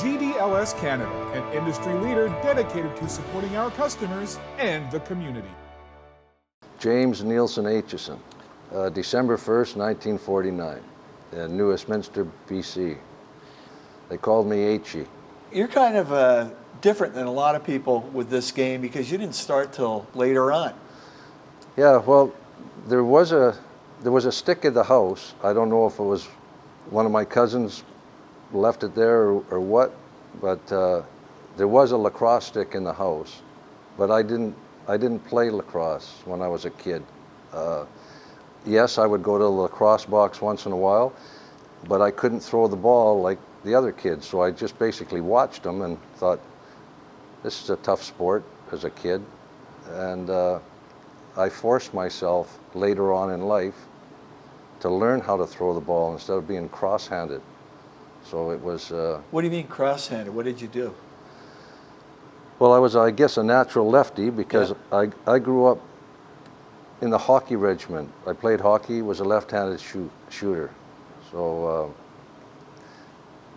GDLS Canada, an industry leader dedicated to supporting our customers and the community. James Nielsen Aitchison, December 1st, 1949, in Westminster, BC. They called me Aichy. You're kind of different than a lot of people with this game because you didn't start till later on. Yeah, well, there was a stick in the house. I don't know if it was one of my cousins left it there or what, but there was a lacrosse stick in the house. But I didn't play lacrosse when I was a kid. Yes, I would go to the lacrosse box once in a while, but I couldn't throw the ball like the other kids, so I just basically watched them and thought, this is a tough sport as a kid. And I forced myself later on in life to learn how to throw the ball instead of being cross-handed. So it was... What do you mean cross-handed? What did you do? Well, I was, I guess, a natural lefty because I grew up in the hockey regiment. I played hockey, was a left-handed shooter. So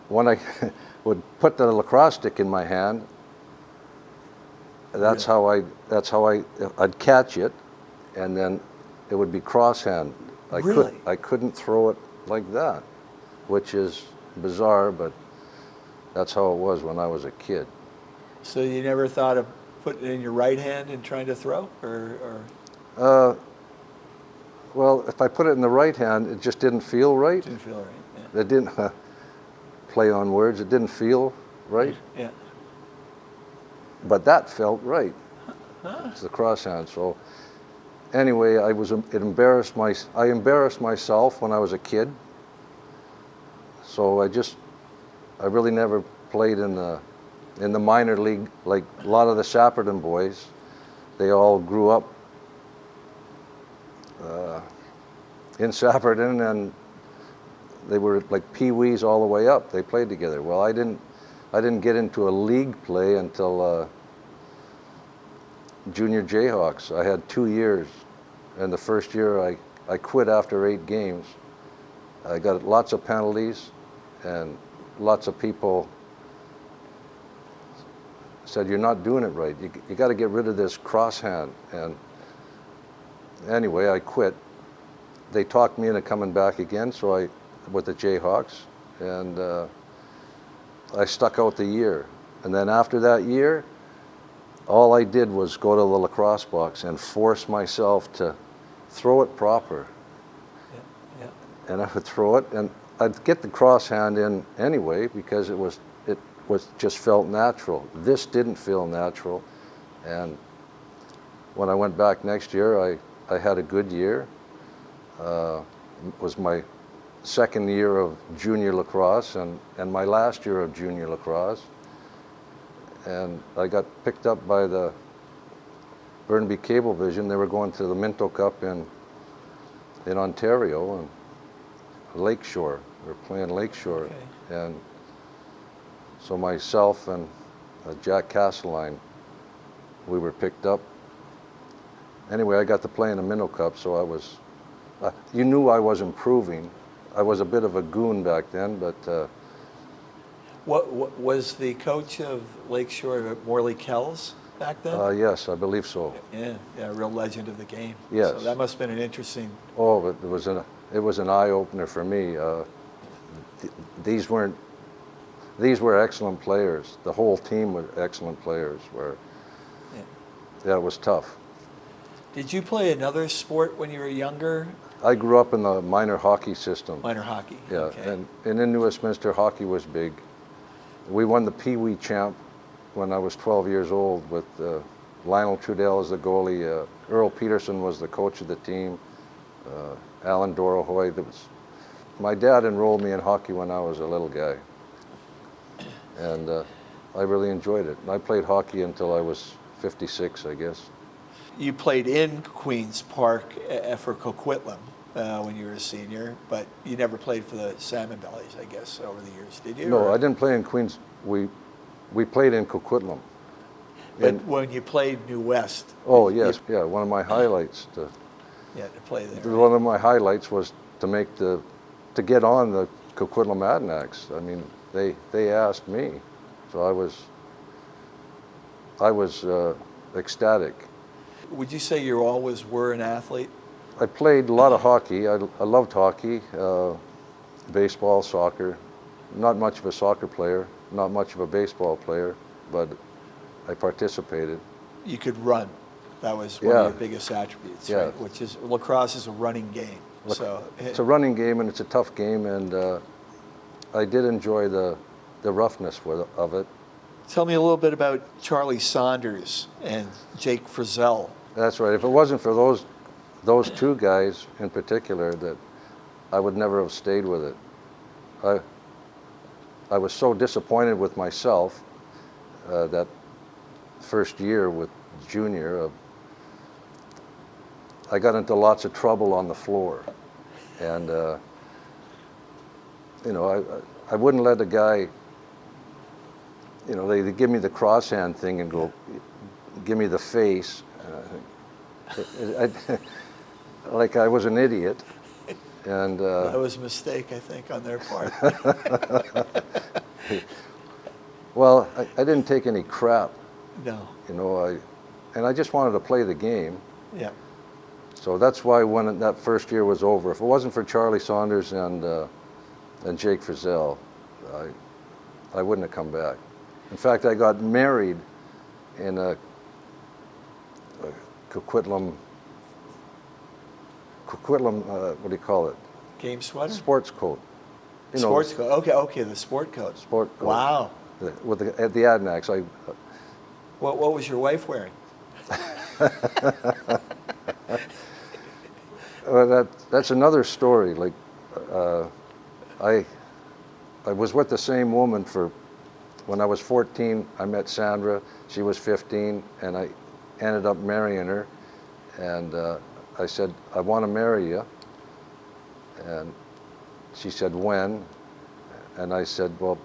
when I would put the lacrosse stick in my hand, that's how I'd catch it, and then it would be cross-hand. Really? I couldn't throw it like that, which is bizarre, but that's how it was when I was a kid. So you never thought of putting it in your right hand and trying to throw, or? Well, if I put it in the right hand, it just didn't feel right. Didn't feel right. Yeah. It didn't play on words. It didn't feel right. Yeah. But that felt right. Huh. It's the cross hand. So anyway, I embarrassed myself when I was a kid. So I really never played in the minor league like a lot of the Shepparton boys. They all grew up in Shepparton, and they were like pee-wees all the way up. They played together. Well, I didn't get into a league play until Junior J-Hawks. I had 2 years, and the first year I quit after 8 games. I got lots of penalties, and lots of people said, you're not doing it right. You got to get rid of this crosshand. And anyway, I quit. They talked me into coming back again, so with the Jayhawks, and I stuck out the year. And then after that year, all I did was go to the lacrosse box and force myself to throw it proper. Yeah. And I would throw it, and I'd get the crosshand in anyway because it just felt natural. This didn't feel natural, and when I went back next year, I had a good year. It was my second year of junior lacrosse and my last year of junior lacrosse, and I got picked up by the Burnaby Cablevision. They were going to the Minto Cup in Ontario, and Lakeshore. We were playing Lakeshore. Okay. And so myself and Jack Castleline, we were picked up. Anyway, I got to play in the Minto Cup, so I was, you knew I was improving. I was a bit of a goon back then, but... What was the coach of Lakeshore Morley Kells back then? Yes, I believe so. Yeah, a real legend of the game. Yes. So that must have been an interesting... Oh, but it was an eye-opener for me. These were excellent players. The whole team were excellent players. Yeah, it was tough. Did you play another sport when you were younger? I grew up in the minor hockey system. Minor hockey. Yeah, Okay. and in Westminster, hockey was big. We won the Pee Wee champ when I was 12 years old with Lionel Trudell as the goalie. Earl Peterson was the coach of the team. Alan Dorohoy. My dad enrolled me in hockey when I was a little guy, and I really enjoyed it. And I played hockey until I was 56, I guess. You played in Queen's Park for Coquitlam when you were a senior, but you never played for the Salmonbellies, I guess, over the years, did you? No, I didn't play in Queens. We played in Coquitlam. But when you played New West. Oh, yes, yeah. One of my highlights to play there. One of my highlights was to get on the Coquitlam Adanacs. I mean, they asked me. So I was ecstatic. Would you say you always were an athlete? I played a lot of hockey. I loved hockey, baseball, soccer. Not much of a soccer player, not much of a baseball player, but I participated. You could run. That was one of your biggest attributes, right? Which is, lacrosse is a running game. So it's a running game and it's a tough game, and I did enjoy the roughness of it. Tell me a little bit about Charlie Saunders and Jake Frizzell. That's right. If it wasn't for those two guys in particular, that I would never have stayed with it. I was so disappointed with myself that first year with junior. I got into lots of trouble on the floor, and you know, I wouldn't let a guy. You know, they give me the crosshand thing and go, give me the face. Like I was an idiot. And that was a mistake, I think, on their part. Well, I didn't take any crap. No. You know, I just wanted to play the game. Yeah. So that's why when that first year was over, if it wasn't for Charlie Saunders and Jake Frizzell, I wouldn't have come back. In fact, I got married in a Coquitlam, what do you call it? Game sweater? Sports coat. You know, sports coat. Okay, the sport coat. Sport coat. Wow. At the Adanacs, What was your wife wearing? That's another story. Like, I was with the same woman when I was 14. I met Sandra. She was 15, and I ended up marrying her. And I said, I want to marry you. And she said, when? And I said, well,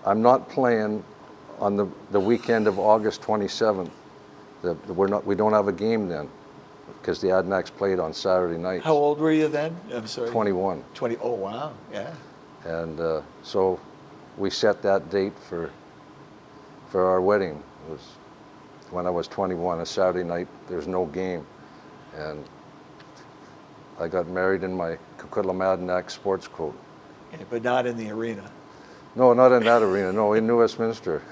I'm not playing on the weekend of August 27th. We don't have a game then, because the Adanacs played on Saturday nights. How old were you then? I'm sorry. 21. 20. Oh wow, yeah. And so we set that date for our wedding. It was when I was 21, a Saturday night. There's no game, and I got married in my Coquitlam Adanacs sports coat. Yeah, but not in the arena. No, not in that arena. No, in New Westminster,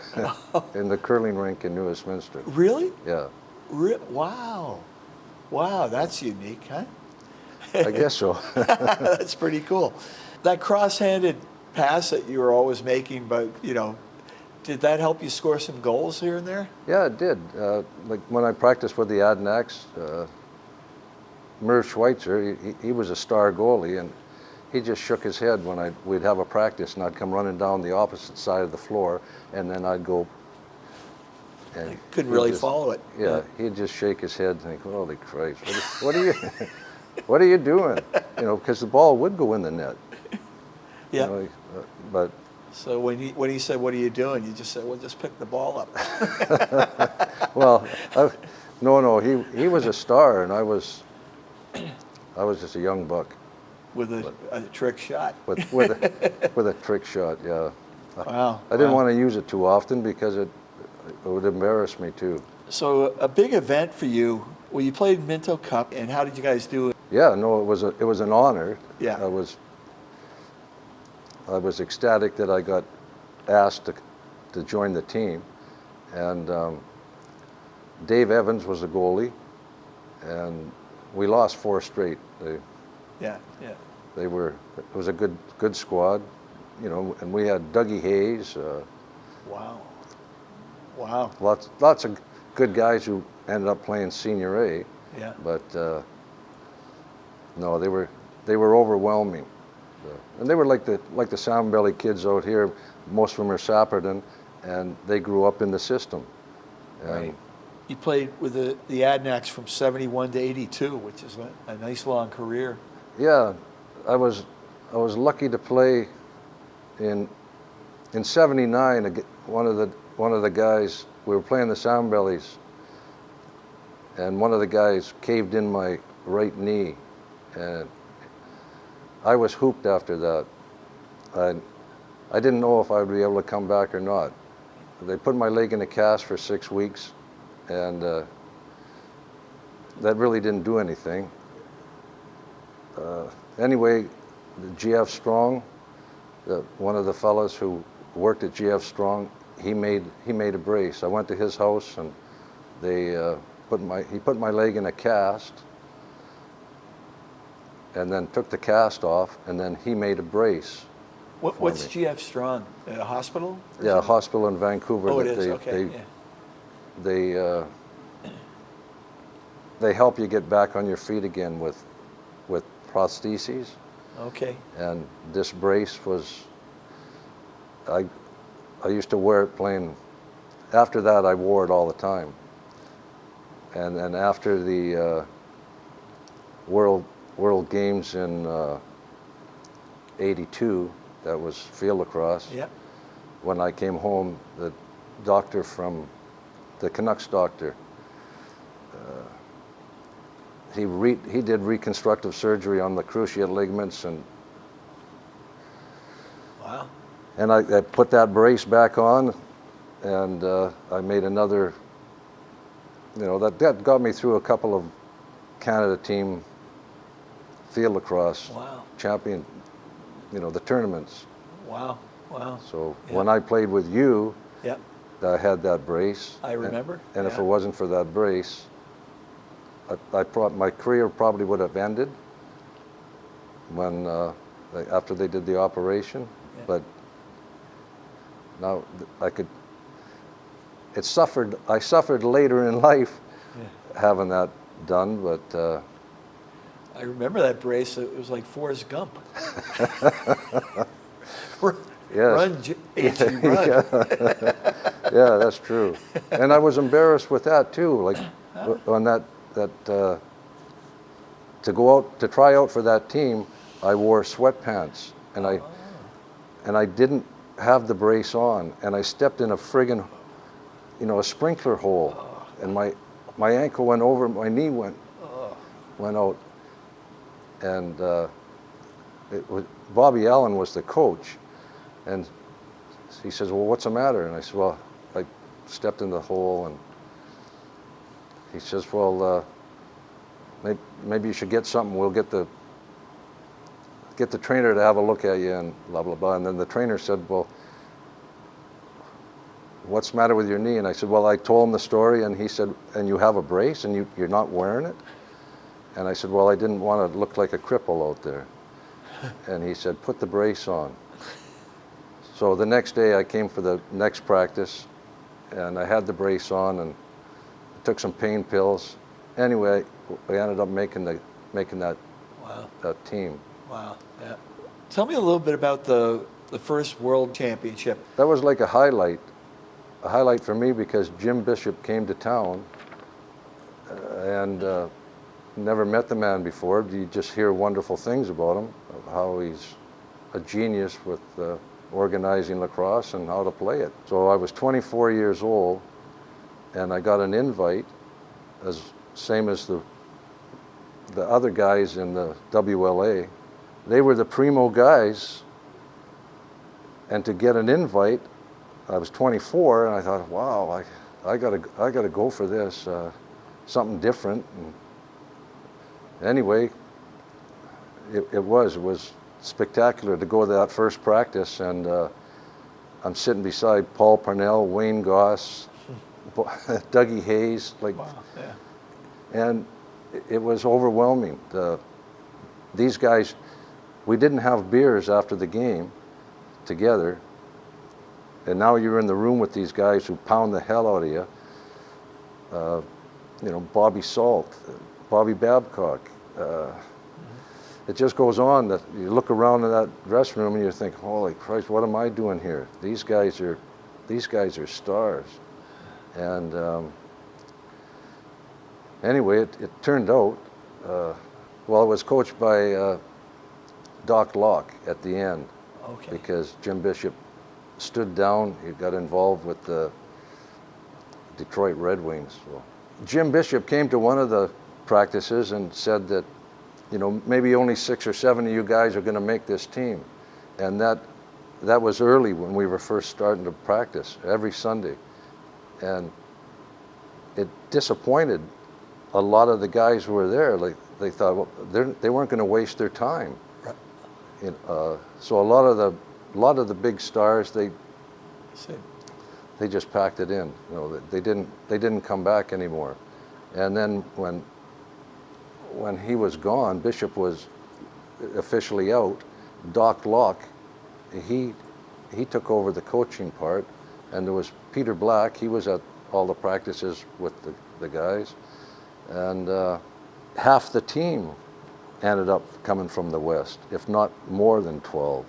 in the curling rink in New Westminster. Really? Yeah. Wow. Wow, that's unique, huh? I guess so. That's pretty cool. That cross-handed pass that you were always making, but did that help you score some goals here and there? Yeah, it did. Like when I practiced with the Adanacs, Merv Schweitzer, he was a star goalie, and he just shook his head when we'd have a practice, and I'd come running down the opposite side of the floor, and then I'd go. And I couldn't really follow it. Yeah, he'd just shake his head and think, "Holy Christ, what are you, what are you doing?" Because the ball would go in the net. Yeah. But so when he said, "What are you doing?" you just said, "Well, just pick the ball up." Well, no, he was a star, and I was just a young buck. With a trick shot. With a trick shot, yeah. Wow. I didn't want to use it too often because it would embarrass me too. So a big event for you. Well, you played Minto Cup, and how did you guys do? Yeah, no, it was an honor. Yeah. I was ecstatic that I got asked to join the team, and Dave Evans was the goalie, and we lost 4 straight. Yeah. It was a good squad, and we had Dougie Hayes. Wow. Lots of good guys who ended up playing Senior A. Yeah. But no, they were overwhelming, and they were like the Salmonbellie kids out here. Most of them are Sapperton, and they grew up in the system. And right. You played with the Adanacs from 71 to 82, which is a nice long career. Yeah, I was lucky to play in '79. One of the guys, we were playing the Salmonbellies, and one of the guys caved in my right knee, and I was hooped after that. I didn't know if I would be able to come back or not. they put my leg in a cast for 6 weeks, and that really didn't do anything. Anyway, the GF Strong, one of the fellows who worked at GF Strong, he made a brace. I went to his house, and he put my leg in a cast, and then took the cast off, and then he made a brace. What's GF Strong? A hospital? Yeah, a hospital in Vancouver. Oh, it is. Okay. They help you get back on your feet again with prostheses. Okay. And this brace was, I used to wear it playing. After that, I wore it all the time. And then after the World Games in '82, that was field lacrosse. Yep. When I came home, the doctor from the Canucks doctor, he did reconstructive surgery on the cruciate ligaments, and wow. And I put that brace back on, and I made another. That got me through a couple of Canada team field lacrosse champion, the tournaments. Wow, wow. So when I played with you, yep, I had that brace. I remember. And if it wasn't for that brace, my career probably would have ended when after they did the operation. Yeah. But now I could. I suffered later in life having that done, but. I remember that brace. It was like Forrest Gump. Run, Aichy, run. Yeah, that's true. And I was embarrassed with that too. Like on that to go out to try out for that team, I wore sweatpants, and I didn't have the brace on, and I stepped in a friggin', a sprinkler hole, and my ankle went over, my knee went out. And Bobby Allen was the coach, and he says, "Well, what's the matter?" And I said, "Well, I stepped in the hole." And he says, "Well, maybe you should get something. We'll get the trainer to have a look at you," and blah blah blah. And then the trainer said, "Well, what's the matter with your knee?" And I said, "Well, I told him the story," and he said, "And you have a brace, and you're not wearing it?" And I said, "Well, I didn't want to look like a cripple out there." And he said, "Put the brace on." So the next day I came for the next practice, and I had the brace on, and took some pain pills. Anyway, I ended up making that team. Wow. Yeah. Tell me a little bit about the first World Championship. That was like a highlight for me, because Jim Bishop came to town, and never met the man before. You just hear wonderful things about him, of how he's a genius with organizing lacrosse and how to play it. So I was 24 years old, and I got an invite, same as the other guys in the WLA. They were the primo guys, and to get an invite, I was 24, and I thought, wow, I gotta go for this, something different. And anyway, it was spectacular to go to that first practice, and I'm sitting beside Paul Parnell, Wayne Goss, Dougie Hayes, and it was overwhelming. These guys, we didn't have beers after the game together, and now you're in the room with these guys who pound the hell out of you. Bobby Salt, Bobby Babcock. It just goes on that you look around in that dressing room and you think, holy Christ, what am I doing here? These guys are stars. And anyway, it turned out, it was coached by Doc Locke at the end. Okay. Because Jim Bishop stood down. He got involved with the Detroit Red Wings. So Jim Bishop came to one of the practices and said that, maybe only 6 or 7 of you guys are going to make this team. And that that was early when we were first starting to practice every Sunday. And it disappointed a lot of the guys who were there. Like, they thought, well, they weren't going to waste their time. Right. So a lot of the big stars, they just packed it in. You know, they didn't come back anymore. And then when he was gone, Bishop was officially out. Doc Locke, he took over the coaching part, and there was Peter Black. He was at all the practices with the guys, and half the team ended up coming from the West, if not more than 12,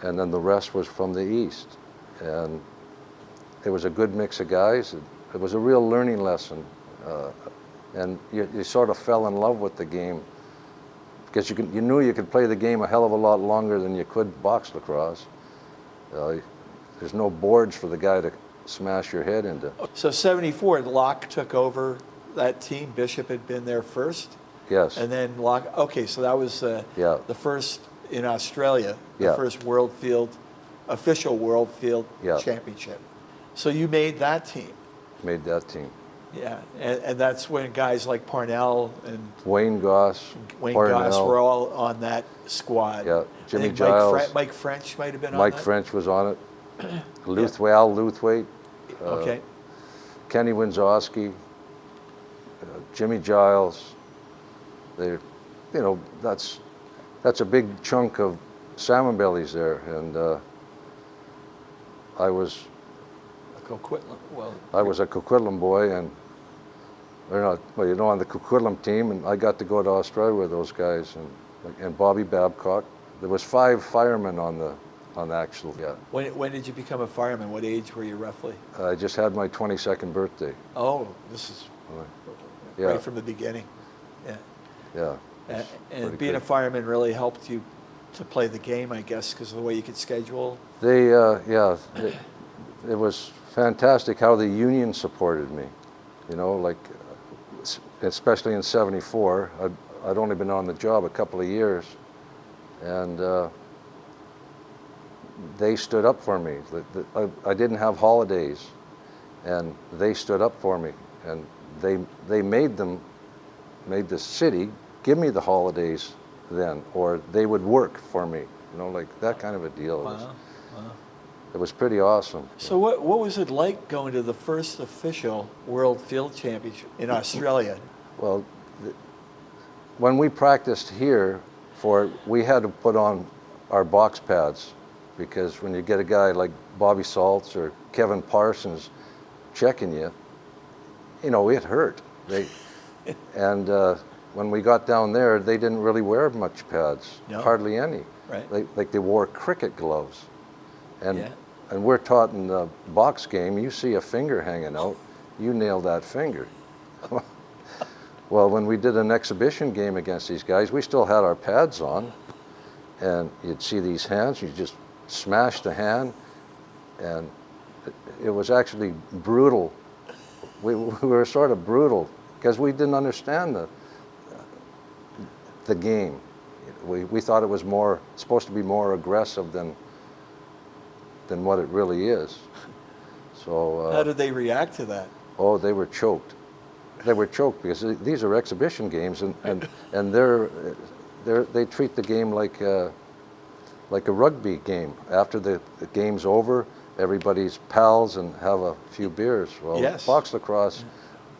and then the rest was from the East. And it was a good mix of guys. It was a real learning lesson, and you sort of fell in love with the game, because you knew you could play the game a hell of a lot longer than you could box lacrosse. There's no boards for the guy to smash your head into. So 74, Locke took over that team. Bishop had been there first. Yes. And then Locke, okay, so that was the first in Australia, the first official World Field Championship. So you made that team. Made that team. Yeah, and that's when guys like Parnell and Wayne Goss were all on that squad. Yeah, Jimmy Giles. Mike French might have been on Mike that. French was on it. Al Luthwaite. Okay. Kenny Winzowski. Jimmy Giles. That's a big chunk of Salmonbellies there, and I was a Coquitlam boy, and on the Coquitlam team, and I got to go to Australia with those guys, and Bobby Babcock. There was 5 firemen on the actual. Yeah. When did you become a fireman? What age were you roughly? I just had my 22nd birthday. Oh, this is right from the beginning. Yeah. Yeah. And being a fireman really helped you to play the game, I guess, because of the way you could schedule. It was fantastic how the union supported me. Especially in '74. I'd only been on the job a couple of years, and they stood up for me. I didn't have holidays, and they stood up for me, and they made the city give me the holidays then, or they would work for me, like that kind of a deal. Wow. It was pretty awesome. So what was it like going to the first official World Field Championship in Australia? Well, when we practiced here we had to put on our box pads, because when you get a guy like Bobby Saltz or Kevin Parsons checking you, it hurt. And when we got down there, they didn't really wear much pads, hardly any. Right. They wore cricket gloves. And we're taught in the box game, you see a finger hanging out, you nail that finger. Well, when we did an exhibition game against these guys, we still had our pads on, and you'd see these hands, you just smash the hand, and it was actually brutal. We were sort of brutal, because we didn't understand the game. We thought it was supposed to be more aggressive than what it really is. So how did they react to that? Oh, they were choked. They were choked, because these are exhibition games, and they treat the game like a rugby game. After the game's over, everybody's pals and have a few beers. Well, box lacrosse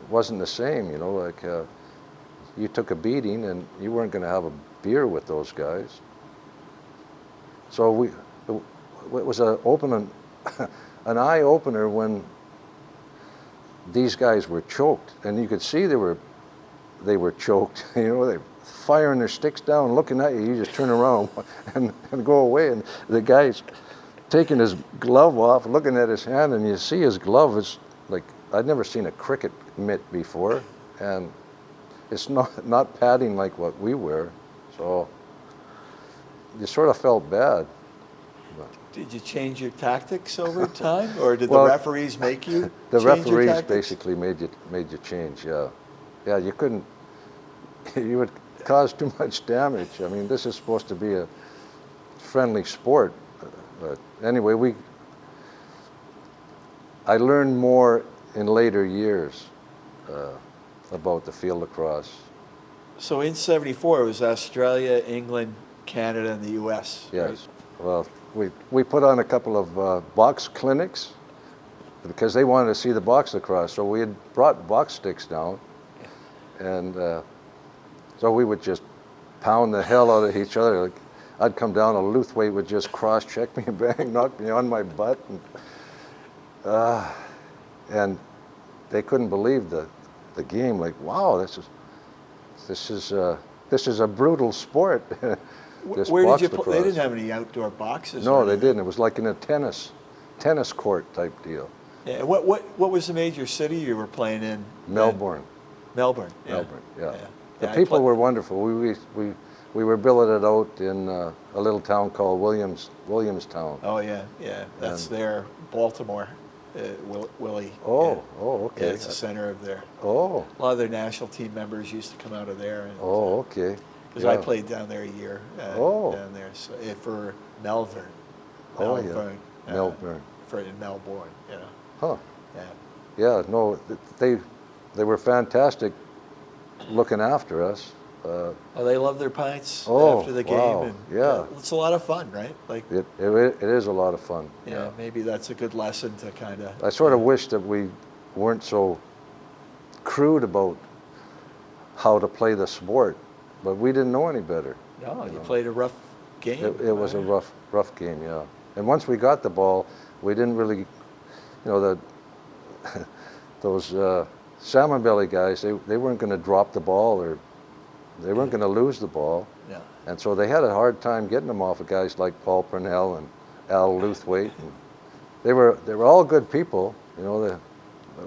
wasn't the same. You took a beating, and you weren't going to have a beer with those guys. So it was an eye opener when these guys were choked, and you could see they were choked. They firing their sticks down, looking at you. You just turn around and go away, and the guy's taking his glove off, looking at his hand, and you see his glove is like, I'd never seen a cricket mitt before, and it's not padding like what we wear, so you sort of felt bad. Did you change your tactics over time, or did the referees make you the change your referees tactics? basically made you change. You couldn't. You would cause too much damage. I mean, this is supposed to be a friendly sport, but anyway, I learned more in later years about the field lacrosse. So in '74, it was Australia, England, Canada, and the U.S. Yes. Right? Well, we put on a couple of box clinics because they wanted to see the box lacrosse. So we had brought box sticks down, and so we would just pound the hell out of each other. Like, I'd come down, a Luthwaite would just cross-check me, bang, knock me on my butt, and they couldn't believe the game. Like, wow, this is a brutal sport. Where did you play? They didn't have any outdoor boxes. No, they didn't. It was like in a tennis court type deal. Yeah. What was the major city you were playing in? Melbourne. Melbourne. Yeah. Melbourne. Yeah. The Yeah, people were wonderful. We were billeted out in a little town called Williamstown. Oh yeah, yeah. That's their Baltimore, Willie. Oh, Yeah. oh, okay. Yeah, it's the center of there. Oh. A lot of their national team members used to come out of there. And, Oh, okay. because I played down there a year. Down there for Melbourne. Oh, yeah. Melbourne. In Melbourne, you know. Huh. Yeah. Yeah. No, they were fantastic, looking after us. Oh, they love their pints Oh, after the game. wow. And, Yeah. it's a lot of fun, right? Like. It is a lot of fun. Yeah, maybe that's a good lesson to kind of. I sort of wish that we weren't so crude about how to play the sport, but we didn't know any better. No, you played a rough game. It was a rough game, yeah. And once we got the ball, we didn't really, those Salmonbellie guys, they weren't going to drop the ball, or they weren't going to lose the ball. Yeah. And so they had a hard time getting them off of guys like Paul Purnell and Al Luthwaite. And they were all good people,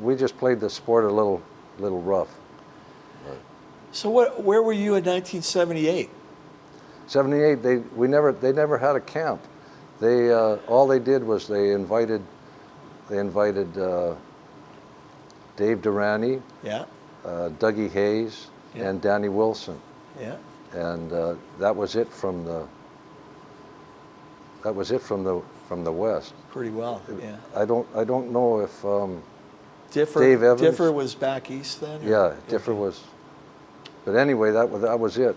we just played the sport a little rough. So where were you in 1978? 78, they never had a camp. They all they did was they invited Dave Durrani, Yeah. Dougie Hayes, Yeah. and Danny Wilson, Yeah. and that was it from the West. Pretty well. Yeah. I don't know if Differ. Dave Evans. Differ was back east then. or- Yeah, Differ was. But anyway, that was it.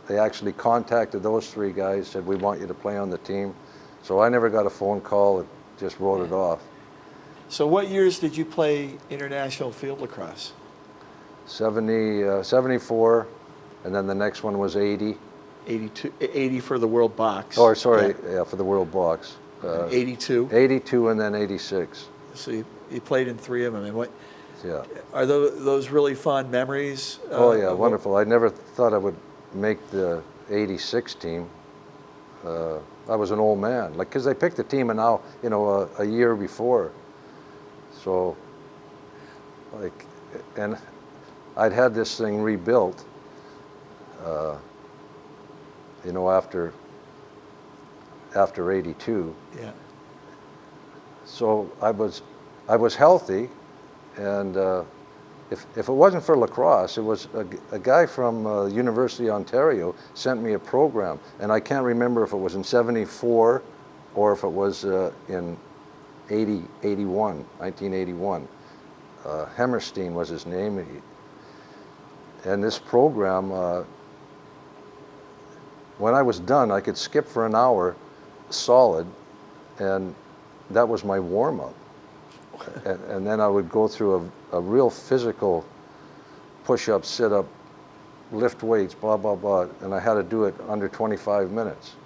They actually contacted those three guys, said, we want you to play on the team. So I never got a phone call, just wrote it off. So what years did you play international field lacrosse? 74, and then the next one was 80. 80 for the World Box. Oh, sorry, yeah, for the World Box. 82. 82 and then 86. So you played in three of them. And what? Yeah. Are those really fond memories? Oh yeah, wonderful. I never thought I would make the 86 team. I was an old man, because they picked the team and now, a year before. So, and I'd had this thing rebuilt, after 82. Yeah. So I was healthy, and if it wasn't for lacrosse, it was a guy from University of Ontario sent me a program, and I can't remember if it was in 74 or if it was in 1981. Hemmerstein was his name, and this program, when I was done, I could skip for an hour solid, and that was my warm-up. And then I would go through a real physical push-up, sit-up, lift weights, blah, blah, blah, and I had to do it under 25 minutes.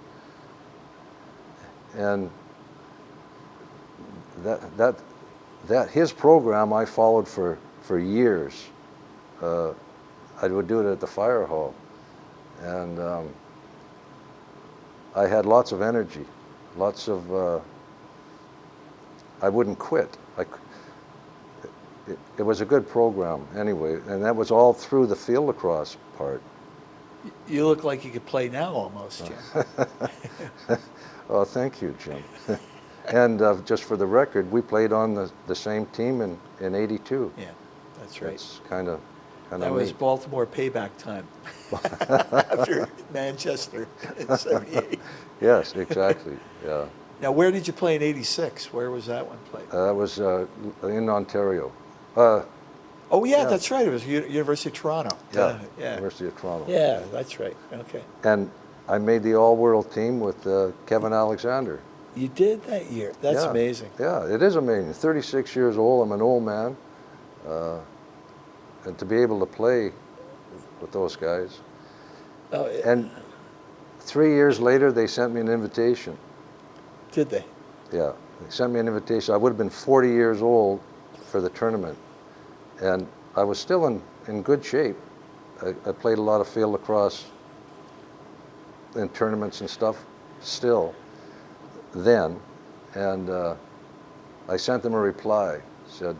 And that his program I followed for years. I would do it at the fire hall. And I had lots of energy, I wouldn't quit. It was a good program anyway, and that was all through the field lacrosse part. You look like you could play now almost, Jim. Oh, thank you, Jim. And just for the record, we played on the same team in '82. Yeah, that's right. It's kind of kind That of was neat. Baltimore payback time after Manchester in '78. Yes, exactly. Yeah, Now, where did you play in '86? Where was that one played? that was in Ontario. Oh, yeah, yeah. that's right. It was University of Toronto. Yeah, Yeah. University of Toronto. Yeah, that's right. Okay. And I made the all-world team with Kevin Alexander. You did that year. That's Yeah. amazing. Yeah, it is amazing. 36 years old. I'm an old man, and to be able to play with those guys. Oh, And 3 years later, they sent me an invitation. did they? Yeah, they sent me an invitation. I would have been 40 years old for the tournament, and I was still in good shape. I played a lot of field lacrosse in tournaments and stuff still then, and I sent them a reply, said,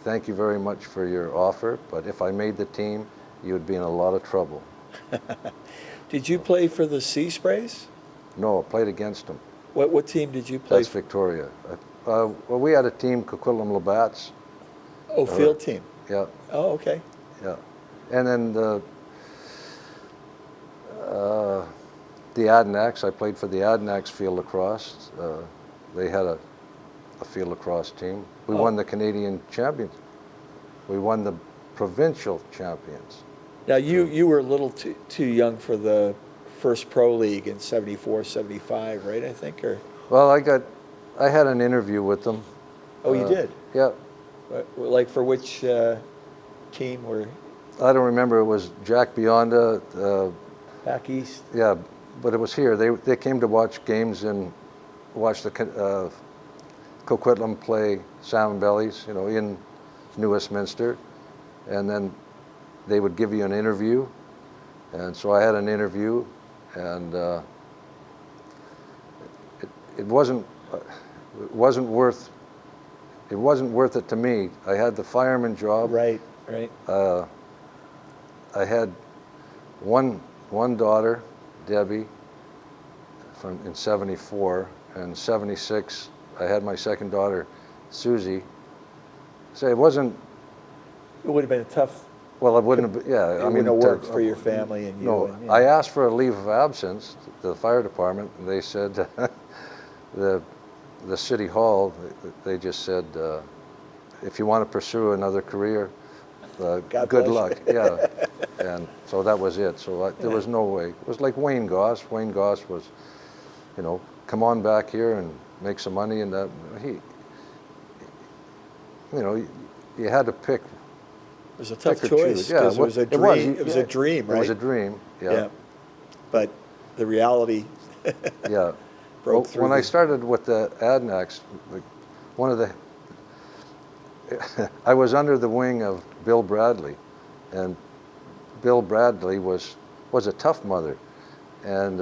thank you very much for your offer, but if I made the team, you would be in a lot of trouble. Did you play for the Sea Sprays? No, I played against them. What team did you play That's for? Victoria. Well, we had a team, Coquitlam Labatt's. Oh, field team. Yeah, Oh, okay. yeah. And then the Adanacs, I played for the Adanacs field lacrosse. They had a field lacrosse team. We won the Canadian champions. We won the provincial champions. Now, you were a little too young for the first pro league in '74, '75, right, I think? Or Well, I had an interview with them. Oh, you did? Yeah. Like for which team were I don't remember. It was Jack Bionda. back east? Yeah, but it was here. They came to watch games and watch the Coquitlam play Salmonbellies, in New Westminster, and then they would give you an interview, and so I had an interview, and it wasn't worth it to me. I had the fireman job. Right. I had one daughter, Debbie, in '74, and '76 I had my second daughter, Susie. So it wasn't. It would have been a tough. Well, it wouldn't have. Yeah, It wouldn't have worked for your family and you. No, and, I asked for a leave of absence to the fire department, and they said, the city hall, they just said, if you want to pursue another career, God good bless luck. Yeah, and so that was it. So there was no way. It was like Wayne Goss. Wayne Goss was, come on back here and make some money, and that you had to pick. It was a tough pick or choice choose. Yeah, because it was a dream. It was a dream, right? It was a dream. Yeah. But the reality. Yeah. Broke through. When I started with the Adanacs, one of the I was under the wing of Bill Bradley, and Bill Bradley was a tough mother, and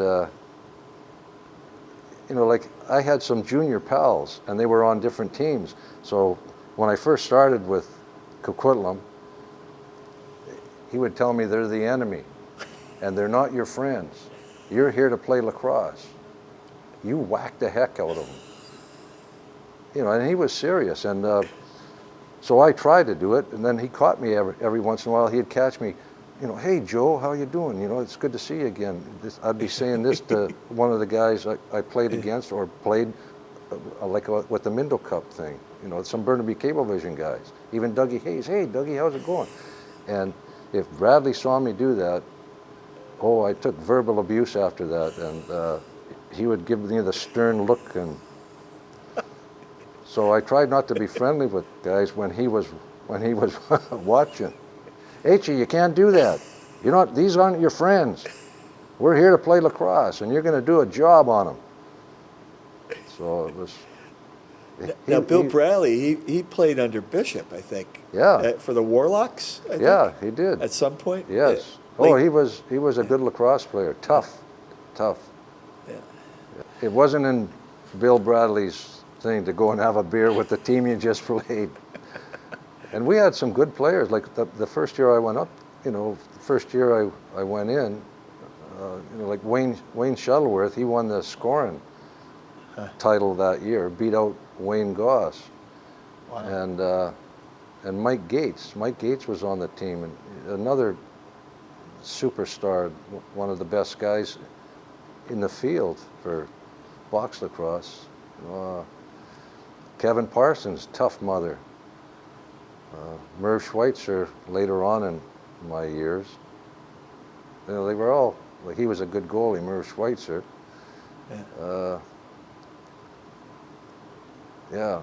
like I had some junior pals, and they were on different teams. So when I first started with Coquitlam, he would tell me they're the enemy, and they're not your friends. You're here to play lacrosse. You whack the heck out of them. And he was serious, and so I tried to do it, and then he caught me every once in a while. He'd catch me, hey Joe, how you doing? It's good to see you again. I'd be saying this to one of the guys I played against or played like with the Minto Cup thing. Some Burnaby Cablevision guys, even Dougie Hayes. Hey Dougie, how's it going? And if Bradley saw me do that, I took verbal abuse after that, and he would give me the stern look, and so I tried not to be friendly with guys when he was watching. Aichy, you can't do that. These aren't your friends. We're here to play lacrosse, and you're going to do a job on them. So it was. Now, Bill Bradley, he played under Bishop, I think. Yeah. For the Warlocks. I think, yeah, he did. At some point. Yes. He was a good lacrosse player. Tough. Yeah. It wasn't in Bill Bradley's thing to go and have a beer with the team you just played. And we had some good players. Like the first year I went up, the first year I went in, like Wayne Shuttleworth, he won the scoring title that year, beat out Wayne Goss. Wow. And and Mike Gates. Mike Gates was on the team, and another superstar, one of the best guys in the field for box lacrosse. Kevin Parsons, Tough Mother. Merv Schweitzer later on in my years. You know, they were all, like, he was a good goalie, Merv Schweitzer. Yeah. Yeah.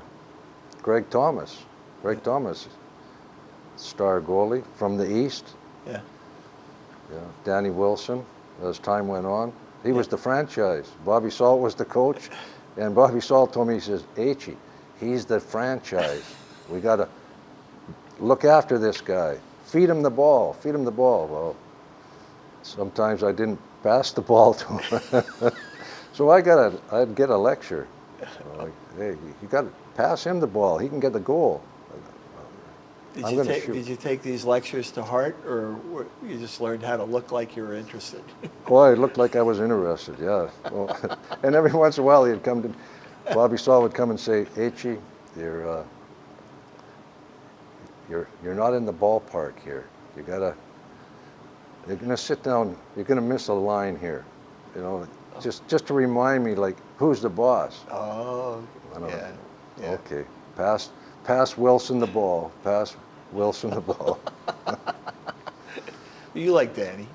Greg Thomas, star goalie from the East. Yeah. Yeah. Danny Wilson, as time went on. He was the franchise. Bobby Salt was the coach, and Bobby Salt told me, he says, Aichy, he's the franchise. We got to look after this guy. Feed him the ball, feed him the ball. Well, sometimes I didn't pass the ball to him. So I'd get a lecture. So like, hey, you got to pass him the ball. He can get the goal. Did you take these lectures to heart, or you just learned how to look like you were interested? Well, I looked like I was interested, yeah. Well, and every once in a while he'd come to, Bobby Saul would come and say, Aichy, you're not in the ballpark here. You're gonna sit down, you're gonna miss a line here. You know, just to remind me, like, who's the boss? Oh, Yeah. Yeah. Okay, pass Wilson the ball, pass Wilson the ball. You like Danny.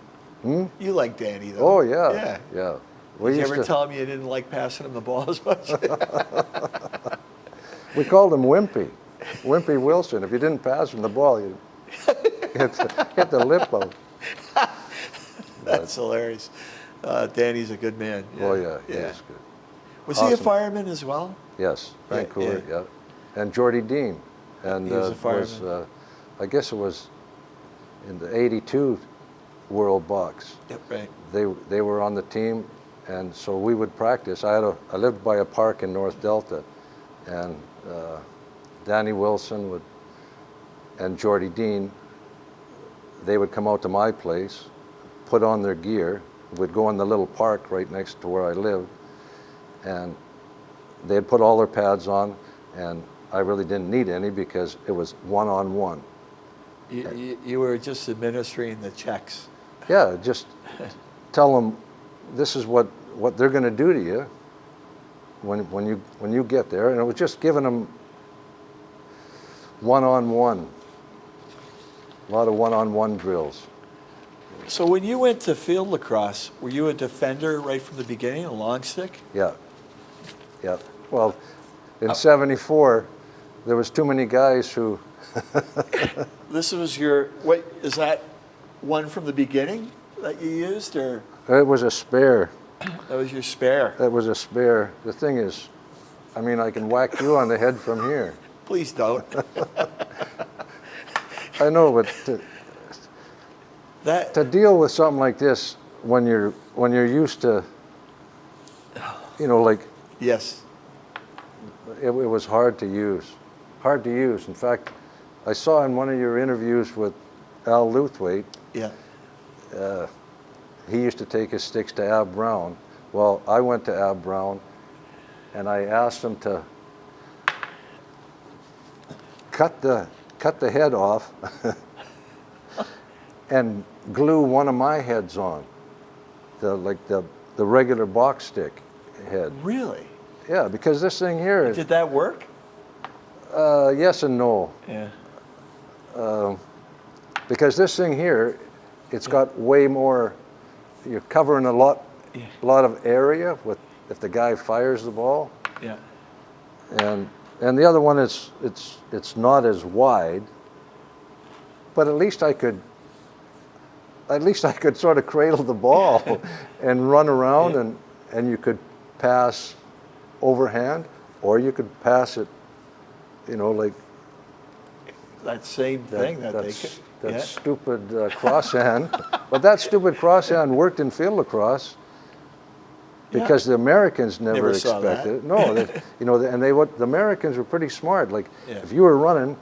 Hmm? You like Danny, though. Oh, yeah, Yeah. yeah. Did you ever tell him you didn't like passing him the ball as much? We called him Wimpy Wilson. If you didn't pass him the ball, you hit the lip out. That's hilarious. Danny's a good man. Oh, yeah, he yeah. is good. Was he a Awesome. fireman as well? Yes, Yeah, Vancouver, yeah. yeah. And Jordy Dean. And He was a fireman. I guess it was in the '82 World Box. Yep, right. They were on the team, and so we would practice. I lived by a park in North Delta, and Danny Wilson and Jordy Dean, they would come out to my place, put on their gear, would go in the little park right next to where I lived, and they'd put all their pads on, and I really didn't need any because it was one-on-one. You were just administering the checks. Yeah, just tell them this is what they're going to do to you when you get there, and it was just giving them one-on-one, a lot of one-on-one drills. So when you went to field lacrosse, were you a defender right from the beginning, a long stick? Yeah, yeah. Well, in '74, there was too many guys who. This was your, what, is that one from the beginning that you used, or It was a spare. that was your spare? That was a spare. The thing is, I mean, I can whack you on the head from here. Please don't. I know, but to deal with something like this when you're used to, you know, like, Yes. it was hard to use. Hard to use. In fact, I saw in one of your interviews with Al Luthwaite, Yeah. he used to take his sticks to Ab Brown. Well, I went to Ab Brown and I asked him to cut the head off and glue one of my heads on, the regular box stick head. Really? Yeah, because this thing here is, Did that work? yes and no. Yeah. Because this thing here, it's got way more, you're covering a lot of area with, if the guy fires the ball. Yeah. And the other one is, it's not as wide, but at least I could sort of cradle the ball and run around, and you could pass overhand, or you could pass it, you know, like That same thing that they could. that stupid crosshand. But that stupid crosshand worked in field lacrosse because the Americans never saw that. expected it. No, you know, and the Americans were pretty smart. Like, Yeah. if you were running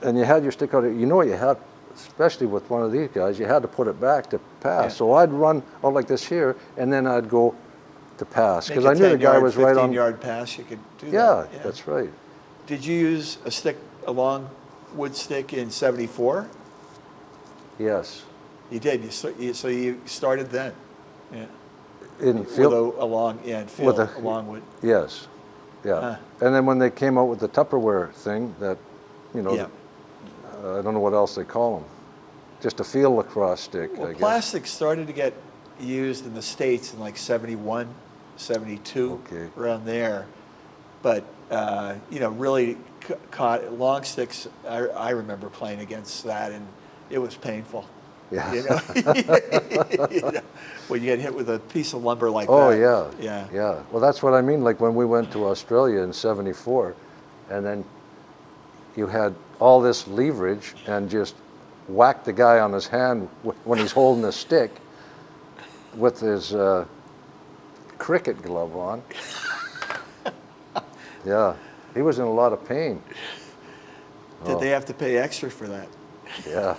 and you had your stick out, you know what you had, especially with one of these guys, you had to put it back to pass. Yeah. So I'd run out like this here, and then I'd go to pass Make because a I knew the guy 10-yard, was right on. 15-yard pass, you could do Yeah, that. that's right. Did you use a stick along wood stick in '74? Yes. You did. So you started then. Yeah. In field. In field along with. Yes. Yeah. Huh. And then when they came out with the Tupperware thing, that, you know, Yeah. I don't know what else they call them. Just a field lacrosse stick, Well, I guess. plastic started to get used in the States in like '71, '72, Okay. around there. But, you know, really caught long sticks. I remember playing against that, and it was painful. Yeah. You know? You know, when you get hit with a piece of lumber like Oh, that. yeah. Yeah. Yeah. Well, that's what I mean. Like when we went to Australia in '74, and then you had all this leverage and just whack the guy on his hand when he's holding a stick with his cricket glove on. Yeah. He was in a lot of pain. Did they have to pay extra for that? Yeah.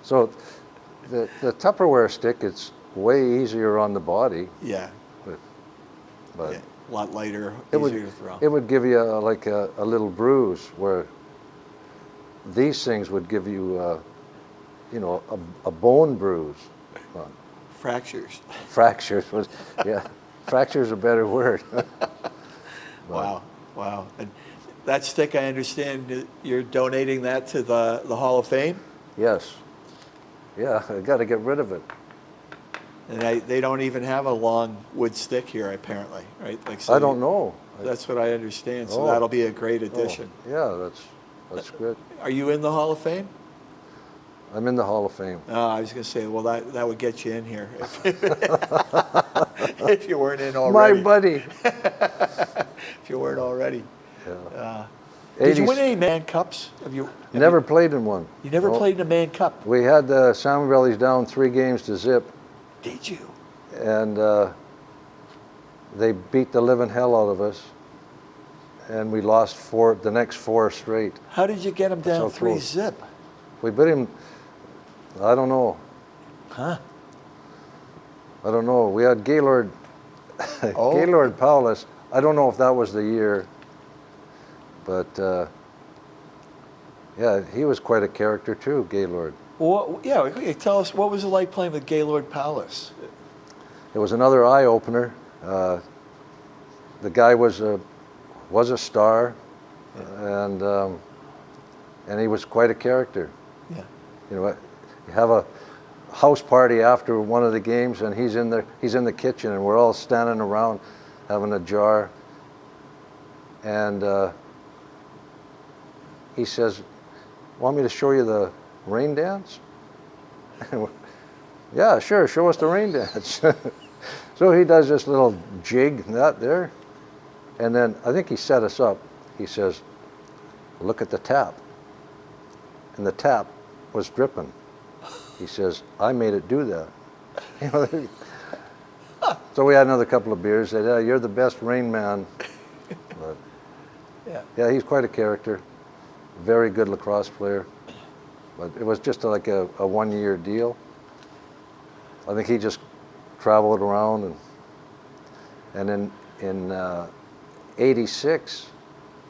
So the Tupperware stick, it's way easier on the body, Yeah. but Yeah. A lot lighter, it easier to throw. would give you like a little bruise, where these things would give you, you know, a bone bruise. Fractures. Fractures was, yeah, fracture's a better word. Wow, wow. And that stick, I understand that you're donating that to the Hall of Fame? Yes. Yeah, I got to get rid of it. And they don't even have a long wood stick here, apparently, right? Like, I don't know. That's what I understand. So Oh. that'll be a great addition. Yeah, that's good. Are you in the Hall of Fame? I'm in the Hall of Fame. Oh, I was going to say, well, that would get you in here if you weren't in already. My buddy. If you weren't already. Yeah. Did you 80s win any Man Cups? Have Never played in one. You never No. played in a Man Cup? We had the Salmonbellies down 3 games to zip, Did you? and they beat the living hell out of us, and we lost the next 4 straight. How did you get them down So close. 3-0? We beat him, I don't know. Huh? I don't know. We had Gaylord, Oh. Gaylord Paulus. I don't know if that was the year, but yeah, he was quite a character too, Gaylord. Well, yeah, okay, tell us, what was it like playing with Gaylord Palace? It was another eye opener. The guy was a star, and he was quite a character. Yeah. You know, you have a house party after one of the games, and he's in the kitchen, and we're all standing around having a jar, and he says, "Want me to show you the rain dance?" Yeah, sure, show us the rain dance. So he does this little jig, that there, and then I think he set us up. He says, "Look at the tap," and the tap was dripping. He says, "I made it do that." You know, so we had another couple of beers. Said, "Yeah, you're the best rain man." But yeah, he's quite a character. Very good lacrosse player. But it was just like a 1-year deal. I think he just traveled around, and in '86,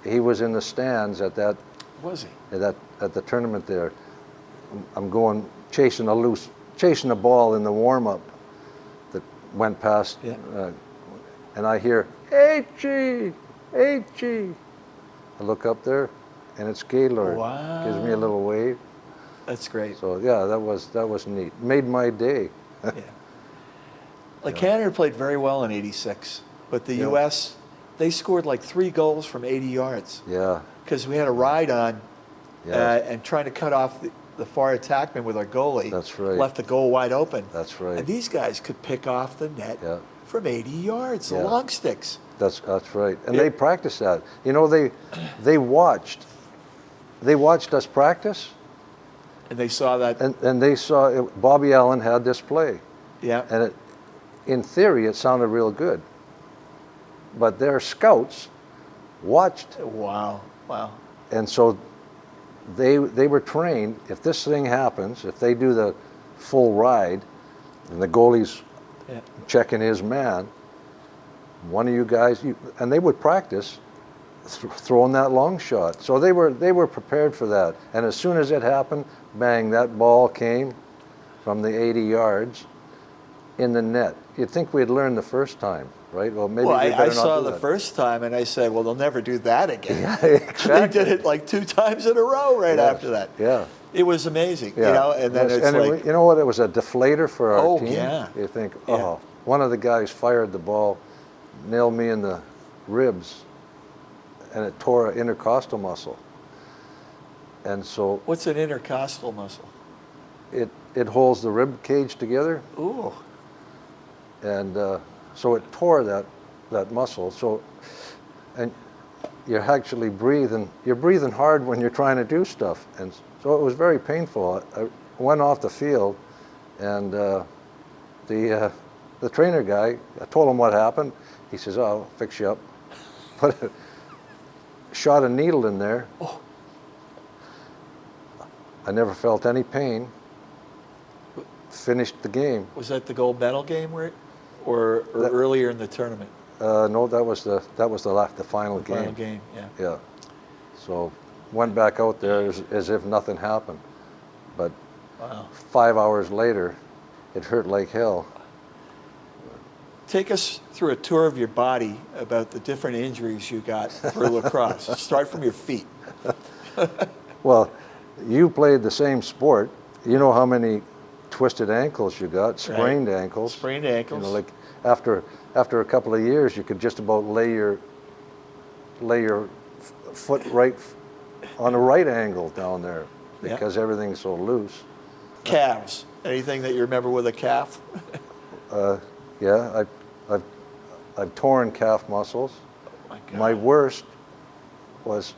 he was in the stands at that. Was he? At the tournament there. I'm going chasing a ball in the warm-up that went past, and I hear Aichy, Aichy. I look up there, and it's Gaylord. Wow. Gives me a little wave. That's great. So yeah, that was neat. Made my day. Yeah. Like Canada played very well in '86, but the U.S., they scored like 3 goals from 80 yards. Yeah. Because we had a ride on Yeah. and trying to cut off the far attackman with our goalie. That's right. Left the goal wide open. That's right. And these guys could pick off the net Yeah. from 80 yards, the Yeah. long sticks. That's right. And they practiced that. You know, they watched us practice. And they saw that. And they saw Bobby Allen had this play. Yeah. And in theory, it sounded real good. But their scouts watched. Wow. Wow. And so they were trained, if this thing happens, if they do the full ride, and the goalie's checking his man, one of you guys, and they would practice, throwing that long shot. So they were prepared for that. And as soon as it happened, bang, that ball came from the 80 yards in the net. You'd think we'd learned the first time, right? Well, maybe we better I not saw do the that. first time, and I said, well, they'll never do that again. Yeah, exactly. They did it like 2 times in a row right Yes, after that. yeah. It was amazing, Yeah. you know, and then Yes, it's and like, you know what? It was a deflator for our team. yeah. You think, Yeah. oh, one of the guys fired the ball, nailed me in the ribs, and it tore an intercostal muscle. And so what's an intercostal muscle? it holds the rib cage together, Ooh. and so it tore that muscle. So, and you're actually you're breathing hard when you're trying to do stuff, and so it was very painful. I went off the field, and the trainer guy, I told him what happened. He says, "Oh, I'll fix you up." Shot a needle in there. Oh. I never felt any pain. Finished the game. Was that the gold medal game or earlier in the tournament? No, that was the final game. Final game, yeah. Yeah. So went back out there as if nothing happened. But Wow. 5 hours later, it hurt like hell. Take us through a tour of your body about the different injuries you got for lacrosse. Start from your feet. Well, you played the same sport. You know how many twisted ankles you got, sprained ankles. Sprained ankles. You know, like after a couple of years, you could just about lay your foot right on a right angle down there because everything's so loose. Calves. Anything that you remember with a calf? Yeah, I've torn calf muscles. Oh my God. My worst was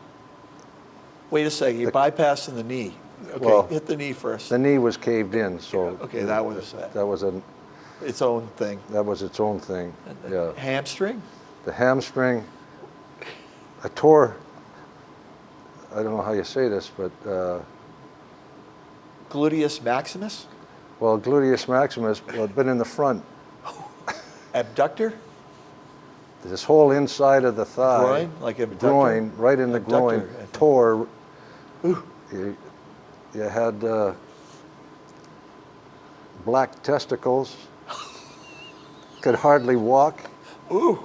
Wait a second. You're bypassing the knee. Okay, Well, hit the knee first. the knee was caved in, so Okay, that was its own thing. that was its own thing. Yeah, Hamstring? the hamstring. I tore. I don't know how you say this, but Gluteus maximus? well, gluteus maximus, well, been in the front. Abductor? This whole inside of the thigh, Groin? Like abductor? groin, right in the groin, Abductor, I think. tore. Ooh. You had black testicles. Could hardly walk. Ooh.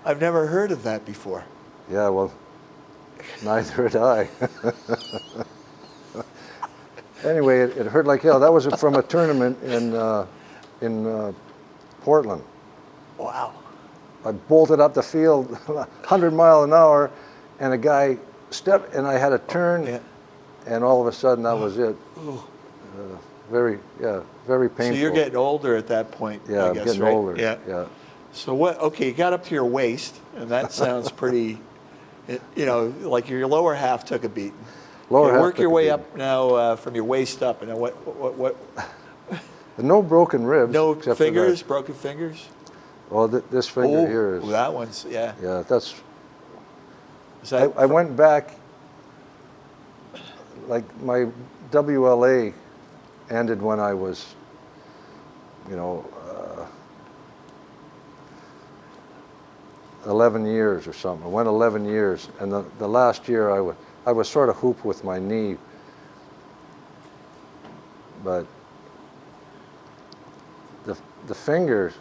I've never heard of that before. Yeah, well, neither had I. Anyway, it hurt like hell. That was from a tournament in Portland. Wow. I bolted up the field 100 miles an hour, and a guy stepped, and I had a turn, Yeah. and all of a sudden that was it. Very painful. So you're getting older at that point. Yeah, I I'm guess, getting right? older. Yeah. Yeah. So what? Okay, you got up to your waist, and that sounds pretty. You know, like your lower half took a beating. Lower Okay, half work took your a way beating. up now from your waist up, and then what? No broken ribs. No except for fingers, that. broken fingers. Well, this finger here is. That one's yeah. Yeah, that's. Is that I went back. Like my WLA ended when I was, 11 years or something. I went 11 years, and the last year I was sort of hooped with my knee, but the fingers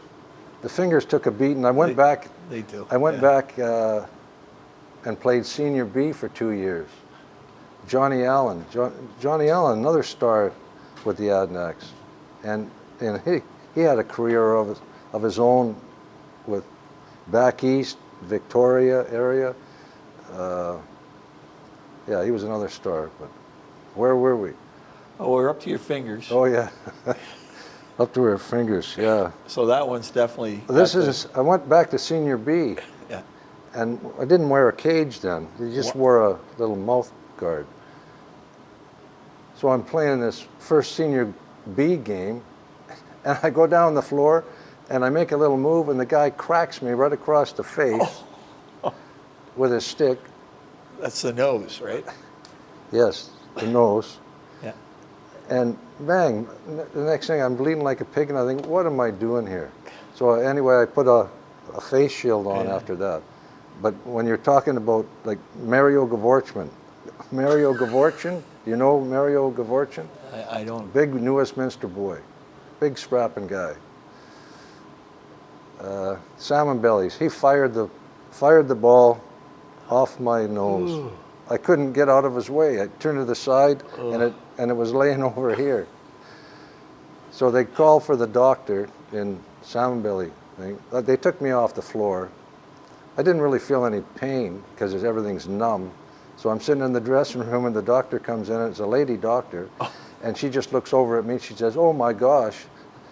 took a beating. I went back. They do. I went back and played Senior B for 2 years. Johnny Allen, another star with the Adanacs, and he had a career of his own with back east, Victoria area. Yeah, he was another star. But where were we? Oh, we're up to your fingers. Oh yeah, up to her fingers. Yeah. So that one's definitely. I went back to Senior B, Yeah. and I didn't wear a cage then. You just wore a little mouth guard. So I'm playing this first Senior B game, and I go down the floor, and I make a little move, and the guy cracks me right across the face with his stick. That's the nose, right? Yes, the nose. Yeah. And bang, the next thing I'm bleeding like a pig, and I think, what am I doing here? So anyway, I put a face shield on after that. But when you're talking about like Mario Gavorchman, Mario Gavorchin, you know Mario Gavorchin? I don't. Big New Westminster boy, big strapping guy. Salmonbellies, he fired the ball off my nose. Ooh. I couldn't get out of his way. I turned to the side, and it was laying over here. So they called for the doctor in Salmonbellie thing. They took me off the floor. I didn't really feel any pain because everything's numb. So I'm sitting in the dressing room and the doctor comes in, and it's a lady doctor, and she just looks over at me, she says, "Oh my gosh,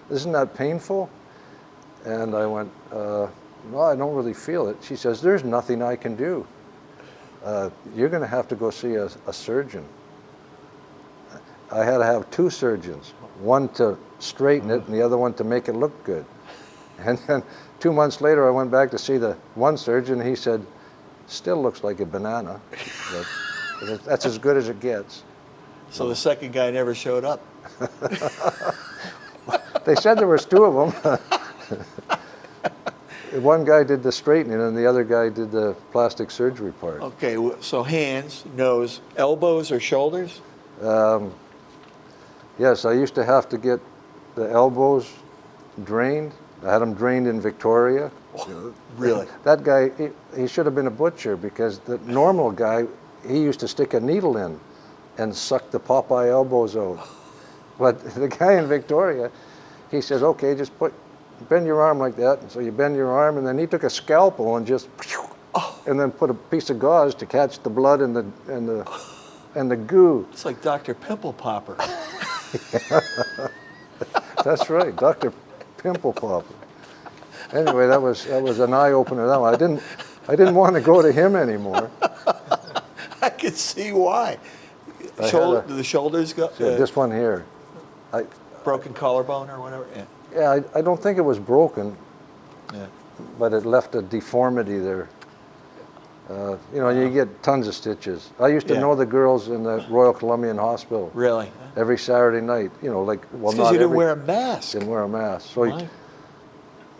isn't that painful?" And I went, "No, I don't really feel it." She says, "There's nothing I can do. You're gonna have to go see a surgeon." I had to have 2 surgeons, one to straighten it and the other one to make it look good. And then 2 months later, I went back to see the one surgeon, and he said, "Still looks like a banana, but that's as good as it gets." So the second guy never showed up. They said there was 2 of them. One guy did the straightening, and the other guy did the plastic surgery part. Okay, so hands, nose, elbows or shoulders? Yes, I used to have to get the elbows drained. I had them drained in Victoria. Really? That guy, he should have been a butcher, because the normal guy, he used to stick a needle in and suck the Popeye elbows out. But the guy in Victoria, he says, "Okay, just bend your arm like that." And so you bend your arm, and then he took a scalpel and just, and then put a piece of gauze to catch the blood and the goo. It's like Dr. Pimple Popper. That's right, Dr. Pimple Popper. Anyway, that was an eye opener. That one. I didn't want to go to him anymore. I could see why. Do the shoulders go? This one here. Broken collarbone or whatever. Yeah. Yeah, I don't think it was broken, Yeah. but it left a deformity there. You know, you get tons of stitches. I used to know the girls in the Royal Columbian Hospital. Really? Every Saturday night, you know, like, well, Because not you didn't every, wear a mask. didn't wear a mask. So Why?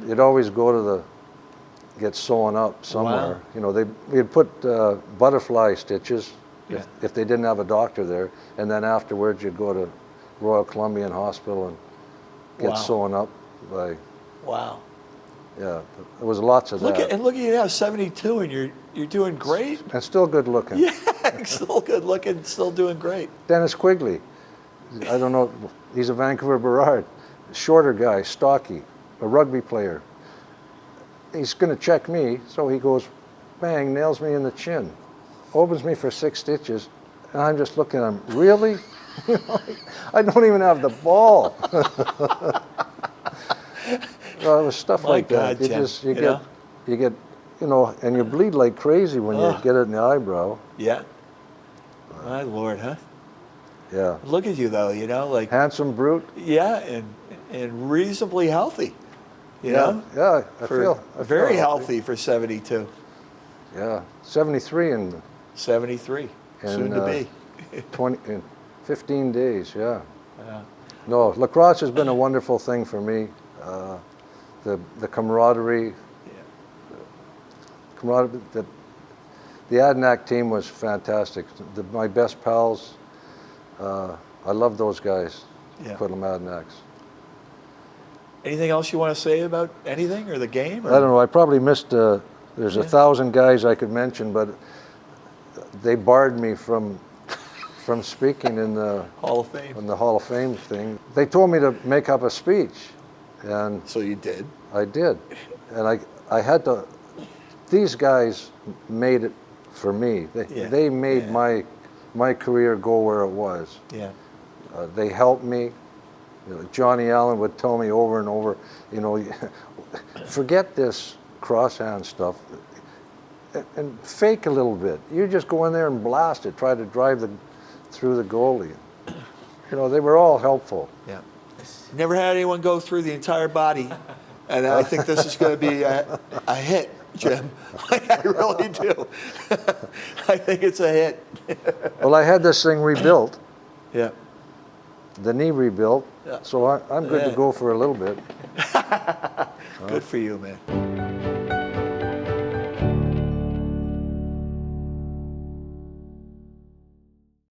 you'd always go to get sewn up somewhere. Wow. You know, we'd put butterfly stitches if they didn't have a doctor there, and then afterwards you'd go to Royal Columbian Hospital and get sewn up by. Wow. Yeah, there was lots of that. Look at you now, 72, and you're doing great. And still good looking. Yeah, still good looking, still doing great. Dennis Quigley, I don't know, he's a Vancouver Burrard, shorter guy, stocky, a rugby player. He's going to check me, so he goes, bang, nails me in the chin, opens me for 6 stitches, and I'm just looking at him, really? I don't even have the ball. Well, it was stuff like that. You get, you know, and you bleed like crazy when you get it in the eyebrow. Yeah. My Lord, huh? Yeah. Look at you though, you know, like Handsome brute. yeah, and reasonably healthy. You know? Yeah, I feel very healthy for 72. Yeah, 73 and 73, soon to be. 15 days, yeah. Yeah. No, lacrosse has been a wonderful thing for me. The camaraderie, the Adanac team was fantastic. My best pals, I love those guys, Coquitlam Adanacs. Anything else you want to say about anything or the game? Or? I don't know, I probably missed, there's 1,000 guys I could mention, but they barred me from speaking in the Hall of Fame. In the Hall of Fame thing. They told me to make up a speech, and So you did? I did, and I had to. These guys made it for me. They made my career go where it was. Yeah. They helped me. You know, Johnny Allen would tell me over and over, you know, forget this crosshand stuff and fake a little bit. You just go in there and blast it, try to drive through the goalie. You know, they were all helpful. Yeah. Never had anyone go through the entire body, and I think this is going to be a hit, Jim. I really do. I think it's a hit. Well, I had this thing rebuilt. Yeah. The knee rebuilt, so I'm good to go for a little bit. Good for you, man.